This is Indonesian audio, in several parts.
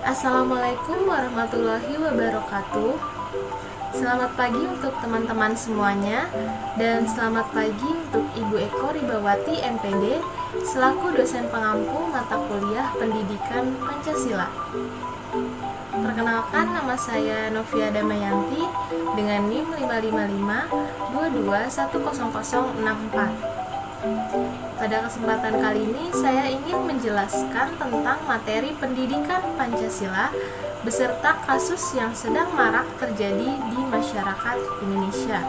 Assalamualaikum warahmatullahi wabarakatuh. Selamat pagi untuk teman-teman semuanya, dan selamat pagi untuk Ibu Eko Ribawati MPD selaku dosen pengampu mata kuliah Pendidikan Pancasila. Perkenalkan, nama saya Novia Damayanti dengan NIM 55522210064. Pada kesempatan kali ini saya ingin menjelaskan tentang materi pendidikan Pancasila beserta kasus yang sedang marak terjadi di masyarakat Indonesia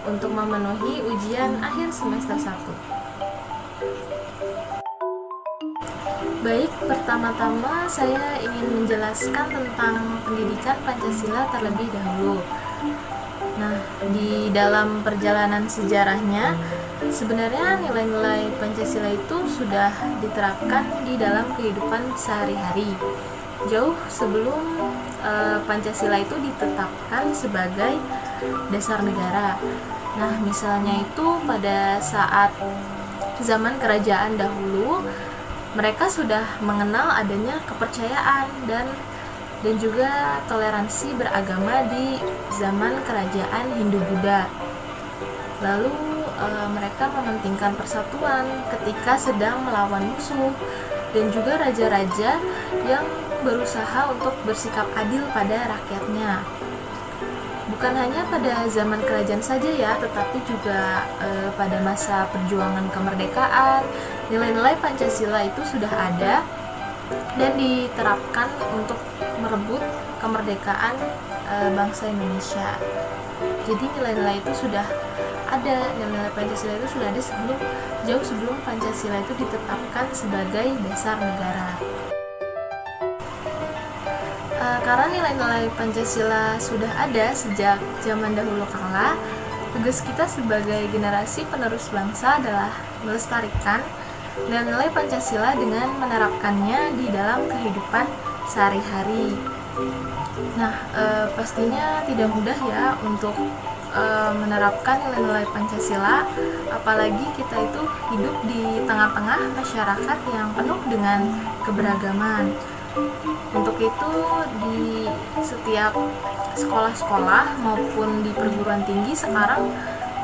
untuk memenuhi ujian akhir semester 1. Baik, pertama-tama saya ingin menjelaskan tentang pendidikan Pancasila terlebih dahulu. Nah, di dalam perjalanan sejarahnya, sebenarnya nilai-nilai Pancasila itu sudah diterapkan di dalam kehidupan sehari-hari jauh sebelum Pancasila itu ditetapkan sebagai dasar negara. Nah, misalnya itu pada saat zaman kerajaan dahulu, mereka sudah mengenal adanya kepercayaan dan juga toleransi beragama di zaman kerajaan Hindu-Buddha. Lalu mereka mementingkan persatuan ketika sedang melawan musuh, dan juga raja-raja yang berusaha untuk bersikap adil pada rakyatnya. Bukan hanya pada zaman kerajaan saja ya, tetapi juga pada masa perjuangan kemerdekaan, nilai-nilai Pancasila itu sudah ada dan diterapkan untuk merebut kemerdekaan bangsa Indonesia. Jadi nilai-nilai itu sudah ada, nilai-nilai Pancasila itu sudah ada jauh sebelum Pancasila itu ditetapkan sebagai dasar negara. Karena nilai-nilai Pancasila sudah ada sejak zaman dahulu kala, tugas kita sebagai generasi penerus bangsa adalah melestarikan nilai-nilai Pancasila dengan menerapkannya di dalam kehidupan sehari-hari. Nah, pastinya tidak mudah ya untuk menerapkan nilai-nilai Pancasila, apalagi kita itu hidup di tengah-tengah masyarakat yang penuh dengan keberagaman. Untuk itu, di setiap sekolah-sekolah maupun di perguruan tinggi sekarang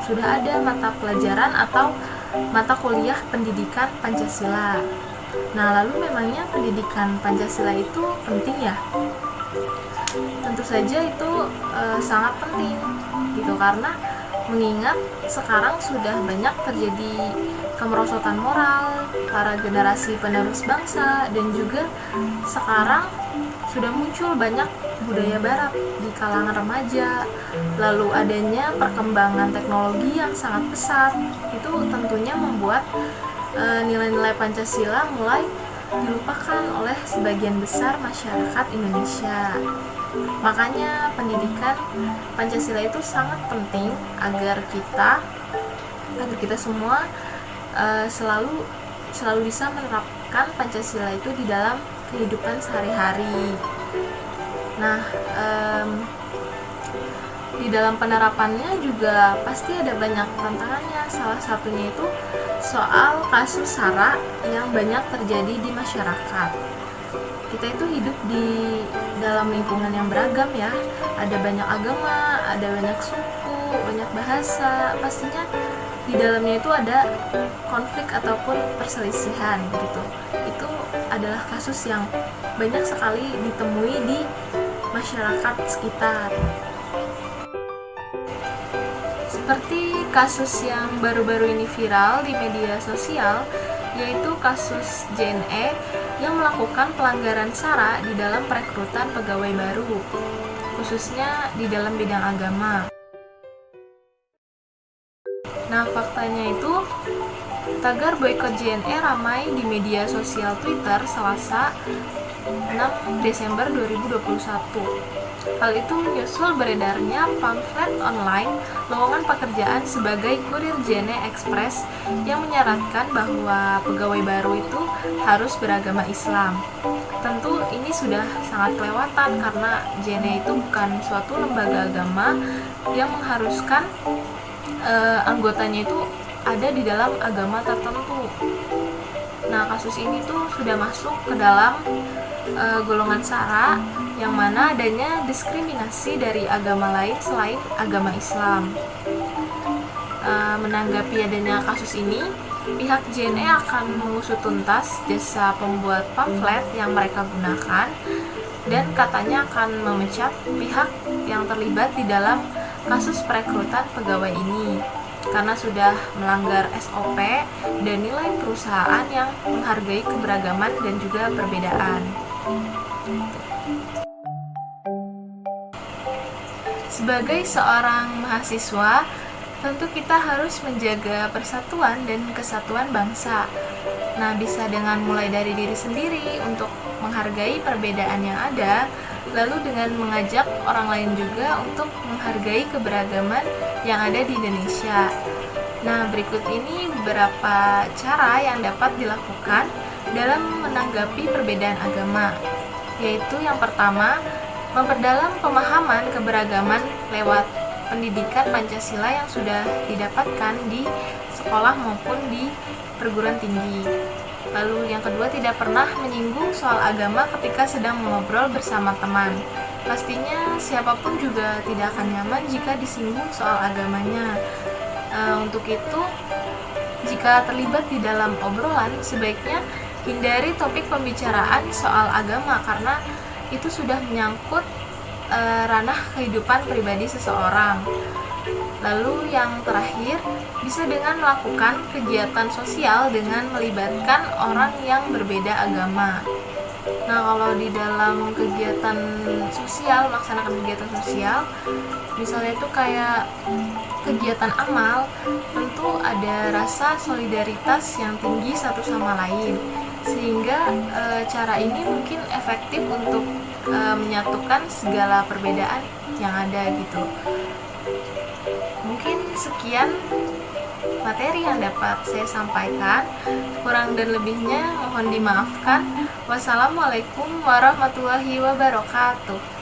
sudah ada mata pelajaran atau mata kuliah pendidikan Pancasila. Nah, lalu memangnya pendidikan Pancasila itu penting ya? Tentu saja itu sangat penting gitu, karena mengingat sekarang sudah banyak terjadi kemerosotan moral para generasi penerus bangsa, dan juga sekarang sudah muncul banyak budaya barat di kalangan remaja. Lalu adanya perkembangan teknologi yang sangat pesat, itu tentunya membuat nilai-nilai Pancasila mulai dilupakan oleh sebagian besar masyarakat Indonesia. Makanya pendidikan Pancasila itu sangat penting agar kita semua selalu bisa menerapkan Pancasila itu di dalam kehidupan sehari-hari. Nah, di dalam penerapannya juga pasti ada banyak tantangannya. Salah satunya itu soal kasus SARA yang banyak terjadi di masyarakat. Kita itu hidup di dalam lingkungan yang beragam ya. Ada banyak agama, ada banyak suku, banyak bahasa. Pastinya di dalamnya itu ada konflik ataupun perselisihan gitu. Itu adalah kasus yang banyak sekali ditemui di masyarakat sekitar. Seperti kasus yang baru-baru ini viral di media sosial, yaitu kasus JNE yang melakukan pelanggaran SARA di dalam perekrutan pegawai baru, khususnya di dalam bidang agama. Nah, faktanya itu tagar boikot JNE ramai di media sosial Twitter Selasa 6 Desember 2021. Hal itu menyusul beredarnya pamflet online lowongan pekerjaan sebagai kurir JNE Express yang menyarankan bahwa pegawai baru itu harus beragama Islam. Tentu ini sudah sangat kelewatan karena JNE itu bukan suatu lembaga agama yang mengharuskan anggotanya itu ada di dalam agama tertentu. Nah, kasus ini tuh sudah masuk ke dalam golongan SARA, yang mana adanya diskriminasi dari agama lain selain agama Islam. Menanggapi adanya kasus ini, pihak JNE akan mengusut tuntas jasa pembuat pamflet yang mereka gunakan dan katanya akan memecat pihak yang terlibat di dalam kasus perekrutan pegawai ini karena sudah melanggar SOP dan nilai perusahaan yang menghargai keberagaman dan juga perbedaan. Sebagai seorang mahasiswa, tentu kita harus menjaga persatuan dan kesatuan bangsa. Nah, bisa dengan mulai dari diri sendiri untuk menghargai perbedaan yang ada, lalu dengan mengajak orang lain juga untuk menghargai keberagaman yang ada di Indonesia. Nah, berikut ini beberapa cara yang dapat dilakukan dalam menanggapi perbedaan agama, yaitu yang pertama, memperdalam pemahaman keberagaman lewat pendidikan Pancasila yang sudah didapatkan di sekolah maupun di perguruan tinggi. Lalu yang kedua, tidak pernah menyinggung soal agama ketika sedang mengobrol bersama teman. Pastinya siapapun juga tidak akan nyaman jika disinggung soal agamanya. Untuk itu, jika terlibat di dalam obrolan, sebaiknya hindari topik pembicaraan soal agama karena itu sudah menyangkut ranah kehidupan pribadi seseorang. Lalu yang terakhir, bisa dengan melakukan kegiatan sosial dengan melibatkan orang yang berbeda agama. Nah, kalau di dalam kegiatan sosial, melaksanakan kegiatan sosial, misalnya itu kayak kegiatan amal, tentu ada rasa solidaritas yang tinggi satu sama lain, sehingga cara ini mungkin efektif untuk menyatukan segala perbedaan yang ada gitu. Mungkin sekian materi yang dapat saya sampaikan. Kurang dan lebihnya mohon dimaafkan. Wassalamualaikum warahmatullahi wabarakatuh.